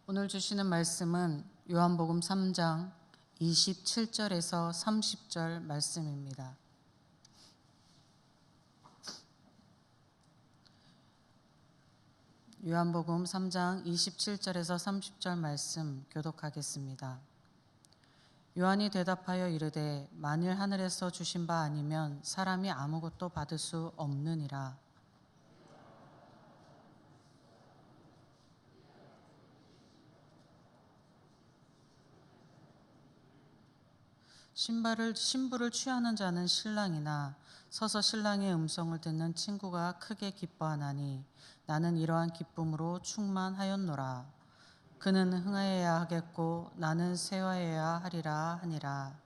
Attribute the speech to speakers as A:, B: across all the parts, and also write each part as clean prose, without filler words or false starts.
A: 오늘 주시는 말씀은 요한복음 3장 27절에서 30절 말씀입니다. 요한복음 3장 27절에서 30절 말씀 교독하겠습니다. 요한이 대답하여 이르되 만일 하늘에서 주신 바 아니면 사람이 아무것도 받을 수 없느니라. 신부를 취하는 자는 신랑이나 서서 신랑의 음성을 듣는 친구가 크게 기뻐하나니 나는 이러한 기쁨으로 충만하였노라. 그는 흥하여야 하겠고 나는 쇠하여야 하리라 하니라.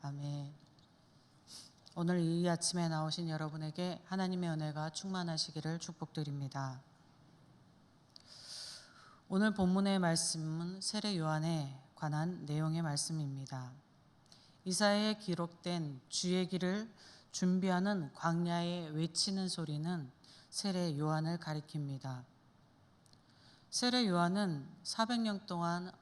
A: 아멘. 오늘 이 아침에 나오신 여러분에게 하나님의 은혜가 충만하시기를 축복드립니다. 오늘 본문의 말씀은 세례 요한에 관한 내용의 말씀입니다. 이사야에 기록된 주의 길을 준비하는 광야에 외치는 소리는 세례 요한을 가리킵니다. 세례 요한은 400년 동안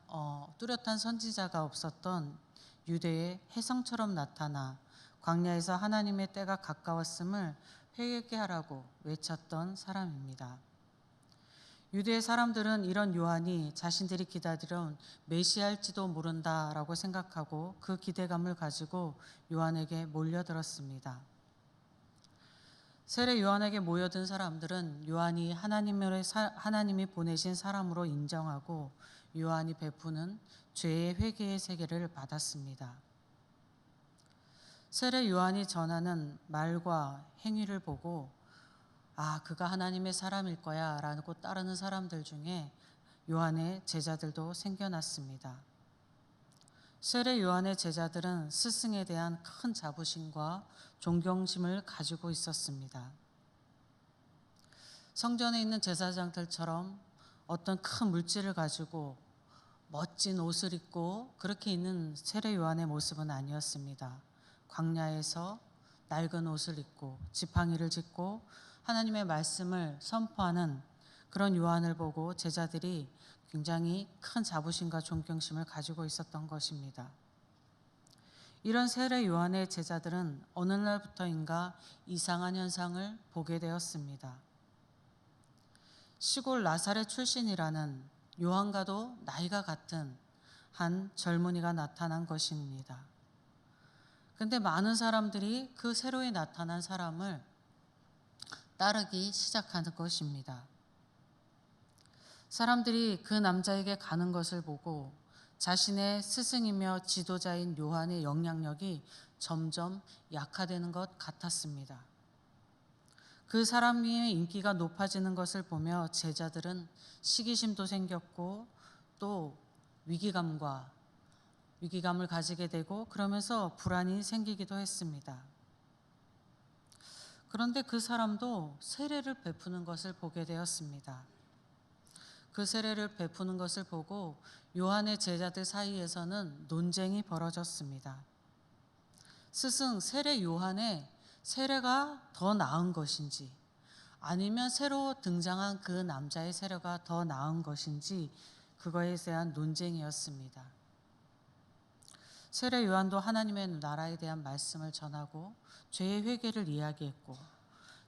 A: 뚜렷한 선지자가 없었던 유대의 혜성처럼 나타나 광야에서 하나님의 때가 가까웠음을 회개케 하라고 외쳤던 사람입니다. 유대의 사람들은 이런 요한이 자신들이 기다리던 메시아일지도 모른다라고 생각하고 그 기대감을 가지고 요한에게 몰려들었습니다. 세례 요한에게 모여든 사람들은 요한이 하나님이 보내신 사람으로 인정하고 요한이 베푸는 죄의 회개의 세계를 받았습니다. 세례 요한이 전하는 말과 행위를 보고 그가 하나님의 사람일 거야 라고 따르는 사람들 중에 요한의 제자들도 생겨났습니다. 세례 요한의 제자들은 스승에 대한 큰 자부심과 존경심을 가지고 있었습니다. 성전에 있는 제사장들처럼 어떤 큰 물질을 가지고 멋진 옷을 입고 그렇게 있는 세례 요한의 모습은 아니었습니다. 광야에서 낡은 옷을 입고 지팡이를 짚고 하나님의 말씀을 선포하는 그런 요한을 보고 제자들이 굉장히 큰 자부심과 존경심을 가지고 있었던 것입니다. 이런 세례 요한의 제자들은 어느 날부터인가 이상한 현상을 보게 되었습니다. 시골 나사렛 출신이라는 요한과도 나이가 같은 한 젊은이가 나타난 것입니다. 그런데 많은 사람들이 그 새로이 나타난 사람을 따르기 시작하는 것입니다. 사람들이 그 남자에게 가는 것을 보고 자신의 스승이며 지도자인 요한의 영향력이 점점 약화되는 것 같았습니다. 그 사람의 인기가 높아지는 것을 보며 제자들은 시기심도 생겼고 또 위기감을 가지게 되고 그러면서 불안이 생기기도 했습니다. 그런데 그 사람도 세례를 베푸는 것을 보게 되었습니다. 그 세례를 베푸는 것을 보고 요한의 제자들 사이에서는 논쟁이 벌어졌습니다. 스승 세례 요한의 세례가 더 나은 것인지 아니면 새로 등장한 그 남자의 세례가 더 나은 것인지 그거에 대한 논쟁이었습니다. 세례 요한도 하나님의 나라에 대한 말씀을 전하고 죄의 회개를 이야기했고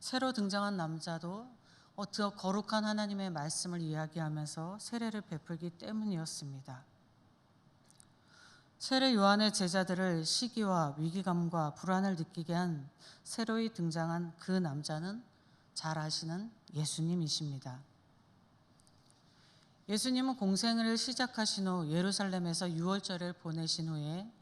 A: 새로 등장한 남자도 더 거룩한 하나님의 말씀을 이야기하면서 세례를 베풀기 때문이었습니다. 세례 요한의 제자들을 시기와 위기감과 불안을 느끼게 한 새로이 등장한 그 남자는 잘 아시는 예수님이십니다. 예수님은 공생을 시작하신 후 예루살렘에서 유월절을 보내신 후에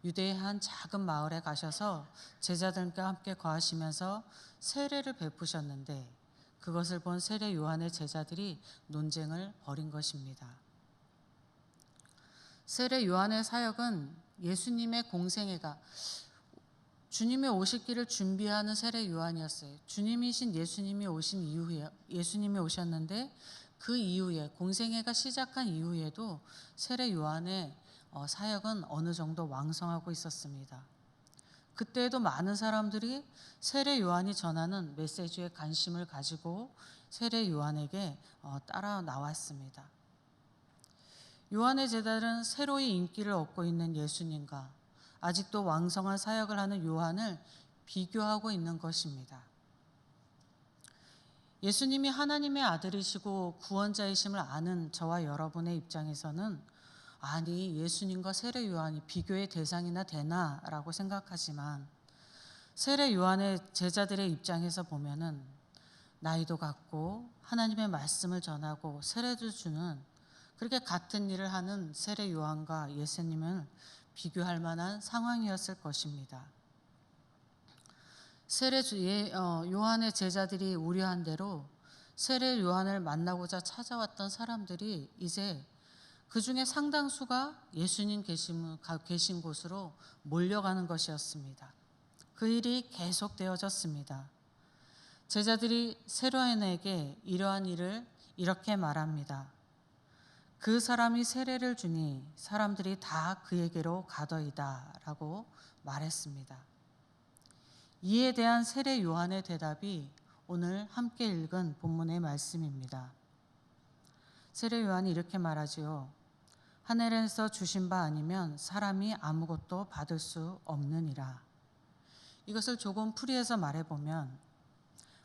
A: 유대의 한 작은 마을에 가셔서 제자들과 함께 거하시면서 세례를 베푸셨는데 그것을 본 세례 요한의 제자들이 논쟁을 벌인 것입니다. 세례 요한의 사역은 예수님의 공생애가 주님의 오실 길을 준비하는 세례 요한이었어요. 주님이신 예수님이 오셨는데 그 이후에 공생애가 시작한 이후에도 세례 요한의 사역은 어느 정도 왕성하고 있었습니다. 그때에도 많은 사람들이 세례 요한이 전하는 메시지에 관심을 가지고 세례 요한에게 따라 나왔습니다. 요한의 제자들은 새로이 인기를 얻고 있는 예수님과 아직도 왕성한 사역을 하는 요한을 비교하고 있는 것입니다. 예수님이 하나님의 아들이시고 구원자이심을 아는 저와 여러분의 입장에서는 아니 예수님과 세례 요한이 비교의 대상이나 되나라고 생각하지만 세례 요한의 제자들의 입장에서 보면은 나이도 같고 하나님의 말씀을 전하고 세례도 주는 그렇게 같은 일을 하는 세례 요한과 예수님을 비교할 만한 상황이었을 것입니다. 요한의 제자들이 우려한 대로 세례 요한을 만나고자 찾아왔던 사람들이 이제 그 중에 상당수가 예수님 계신 곳으로 몰려가는 것이었습니다. 그 일이 계속되어졌습니다. 제자들이 세례 요한에게 이러한 일을 이렇게 말합니다. 그 사람이 세례를 주니 사람들이 다 그에게로 가더이다 라고 말했습니다. 이에 대한 세례 요한의 대답이 오늘 함께 읽은 본문의 말씀입니다. 세례 요한이 이렇게 말하지요. 하늘에서 주신 바 아니면 사람이 아무것도 받을 수 없느니라. 이것을 조금 풀이해서 말해보면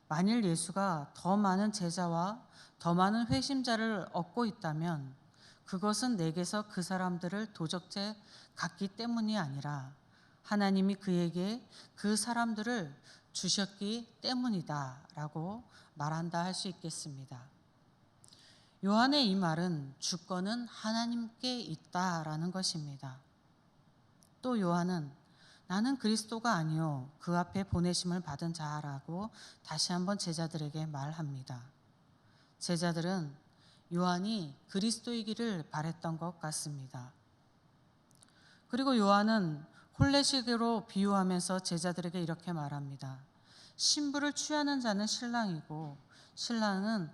A: 만일 예수가 더 많은 제자와 더 많은 회심자를 얻고 있다면 그것은 내게서 그 사람들을 도적제 같기 때문이 아니라 하나님이 그에게 그 사람들을 주셨기 때문이다 라고 말한다 할 수 있겠습니다. 요한의 이 말은 주권은 하나님께 있다라는 것입니다. 또 요한은 나는 그리스도가 아니요 그 앞에 보내심을 받은 자라고 다시 한번 제자들에게 말합니다. 제자들은 요한이 그리스도이기를 바랬던 것 같습니다. 그리고 요한은 혼례식으로 비유하면서 제자들에게 이렇게 말합니다. 신부를 취하는 자는 신랑이고 신랑은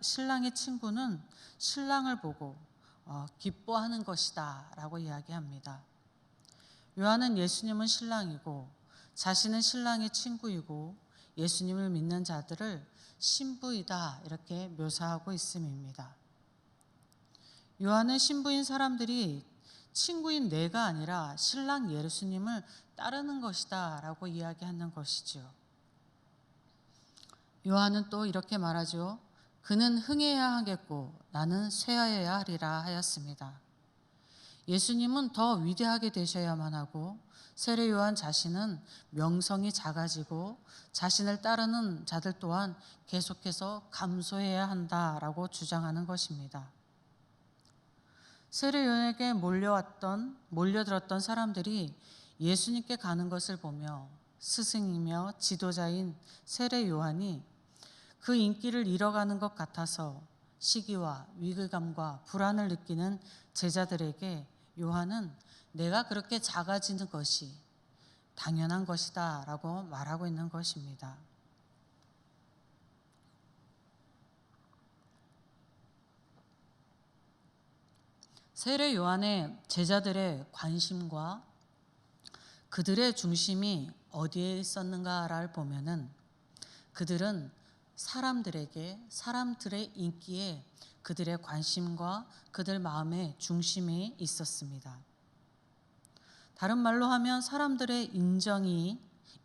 A: 신랑의 친구는 신랑을 보고 기뻐하는 것이다 라고 이야기합니다. 요한은 예수님은 신랑이고 자신은 신랑의 친구이고 예수님을 믿는 자들을 신부이다 이렇게 묘사하고 있음입니다. 요한은 신부인 사람들이 친구인 내가 아니라 신랑 예수님을 따르는 것이다 라고 이야기하는 것이죠. 요한은 또 이렇게 말하죠. 그는 흥해야 하겠고 나는 쇠하여야 하리라 하였습니다. 예수님은 더 위대하게 되셔야만 하고 세례 요한 자신은 명성이 작아지고 자신을 따르는 자들 또한 계속해서 감소해야 한다라고 주장하는 것입니다. 세례 요한에게 몰려들었던 사람들이 예수님께 가는 것을 보며 스승이며 지도자인 세례 요한이 그 인기를 잃어가는 것 같아서 시기와 위기감과 불안을 느끼는 제자들에게 요한은 내가 그렇게 작아지는 것이 당연한 것이다 라고 말하고 있는 것입니다. 세례 요한의 제자들의 관심과 그들의 중심이 어디에 있었는가를 보면은 그들은 사람들의 인기에 그들의 관심과 그들 마음의 중심이 있었습니다. 다른 말로 하면 사람들의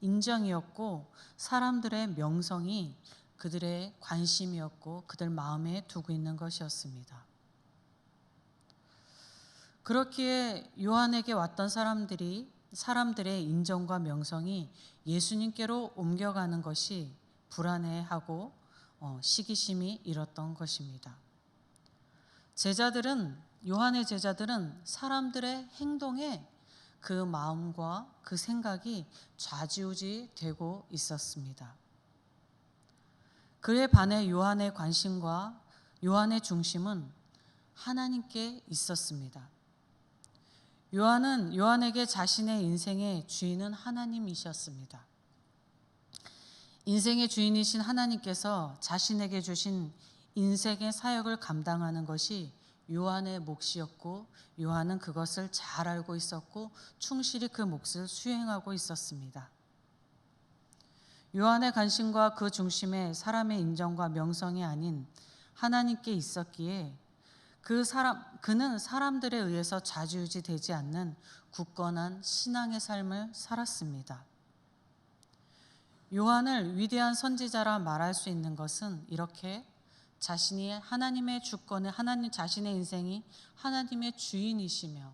A: 인정이었고 사람들의 명성이 그들의 관심이었고 그들 마음에 두고 있는 것이었습니다. 그렇기에 요한에게 왔던 사람들의 인정과 명성이 예수님께로 옮겨가는 것이 불안해하고 시기심이 일었던 것입니다. 요한의 제자들은 사람들의 행동에 그 마음과 그 생각이 좌지우지 되고 있었습니다. 그에 반해 요한의 관심과 요한의 중심은 하나님께 있었습니다. 요한에게 자신의 인생의 주인은 하나님이셨습니다. 인생의 주인이신 하나님께서 자신에게 주신 인생의 사역을 감당하는 것이 요한의 몫이었고 요한은 그것을 잘 알고 있었고 충실히 그 몫을 수행하고 있었습니다. 요한의 관심과 그 중심에 사람의 인정과 명성이 아닌 하나님께 있었기에 그는 사람들에 의해서 좌지우지되지 않는 굳건한 신앙의 삶을 살았습니다. 요한을 위대한 선지자라 말할 수 있는 것은 이렇게 자신이 하나님의 주권에 자신의 인생이 하나님의 주인이시며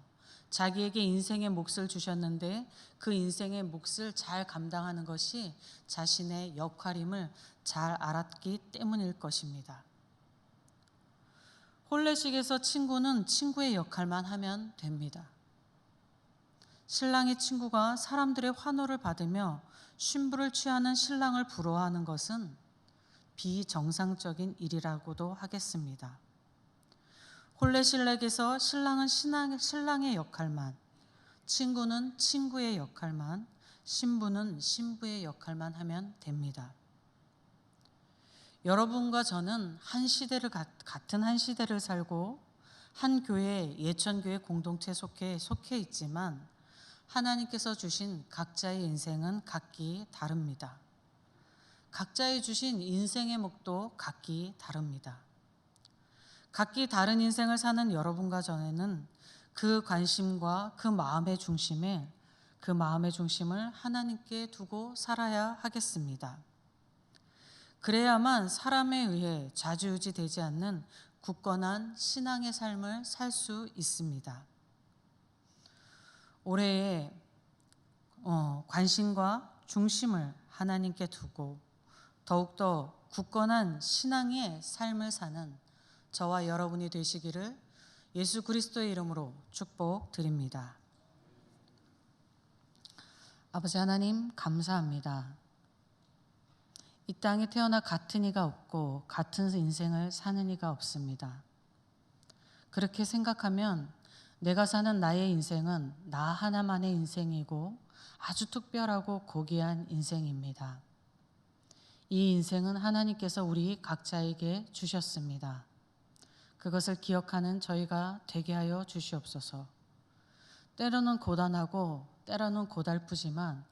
A: 자기에게 인생의 몫을 주셨는데 그 인생의 몫을 잘 감당하는 것이 자신의 역할임을 잘 알았기 때문일 것입니다. 혼례식에서 친구는 친구의 역할만 하면 됩니다. 신랑의 친구가 사람들의 환호를 받으며 신부를 취하는 신랑을 부러워하는 것은 비정상적인 일이라고도 하겠습니다. 혼례신랑에서 신랑은 신랑의 역할만, 친구는 친구의 역할만, 신부는 신부의 역할만 하면 됩니다. 여러분과 저는 같은 한 시대를 살고 한 교회, 예천교회 공동체에 속해 있지만 하나님께서 주신 각자의 인생은 각기 다릅니다. 각자의 주신 인생의 목도 각기 다릅니다. 각기 다른 인생을 사는 여러분과 저는 그 관심과 그 마음의 중심을 하나님께 두고 살아야 하겠습니다. 그래야만 사람에 의해 좌지우지되지 않는 굳건한 신앙의 삶을 살 수 있습니다. 올해의 관심과 중심을 하나님께 두고 더욱더 굳건한 신앙의 삶을 사는 저와 여러분이 되시기를 예수 그리스도의 이름으로 축복드립니다. 아버지 하나님 감사합니다. 이 땅에 태어나 같은 이가 없고 같은 인생을 사는 이가 없습니다. 그렇게 생각하면 내가 사는 나의 인생은 나 하나만의 인생이고 아주 특별하고 고귀한 인생입니다. 이 인생은 하나님께서 우리 각자에게 주셨습니다. 그것을 기억하는 저희가 되게 하여 주시옵소서. 때로는 고단하고 때로는 고달프지만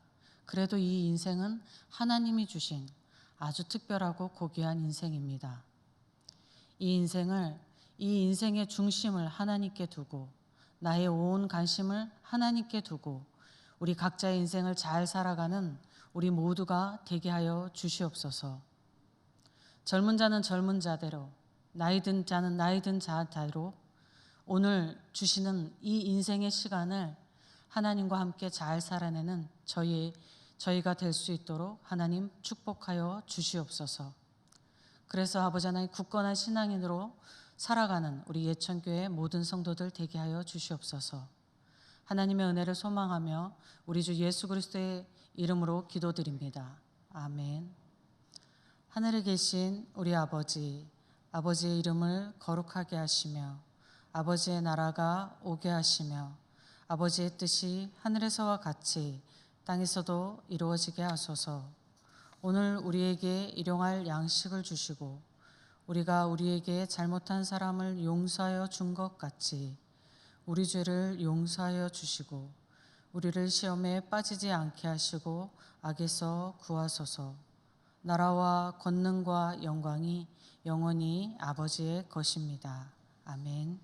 A: 그래도 이 인생은 하나님이 주신 아주 특별하고 고귀한 인생입니다. 이 인생의 중심을 하나님께 두고 나의 온 관심을 하나님께 두고 우리 각자의 인생을 잘 살아가는 우리 모두가 되게 하여 주시옵소서. 젊은 자는 젊은 자대로, 나이 든 자는 나이 든 자대로 오늘 주시는 이 인생의 시간을 하나님과 함께 잘 살아내는 저희가 될 수 있도록 하나님 축복하여 주시옵소서. 그래서 아버지 하나님 굳건한 신앙인으로 살아가는 우리 예천교회 모든 성도들 되게 하여 주시옵소서. 하나님의 은혜를 소망하며 우리 주 예수 그리스도의 이름으로 기도드립니다. 아멘. 하늘에 계신 우리 아버지의 이름을 거룩하게 하시며 아버지의 나라가 오게 하시며 아버지의 뜻이 하늘에서와 같이 땅에서도 이루어지게 하소서. 오늘 우리에게 일용할 양식을 주시고 우리가 우리에게 잘못한 사람을 용서하여 준 것 같이 우리 죄를 용서하여 주시고 우리를 시험에 빠지지 않게 하시고 악에서 구하소서. 나라와 권능과 영광이 영원히 아버지의 것입니다. 아멘.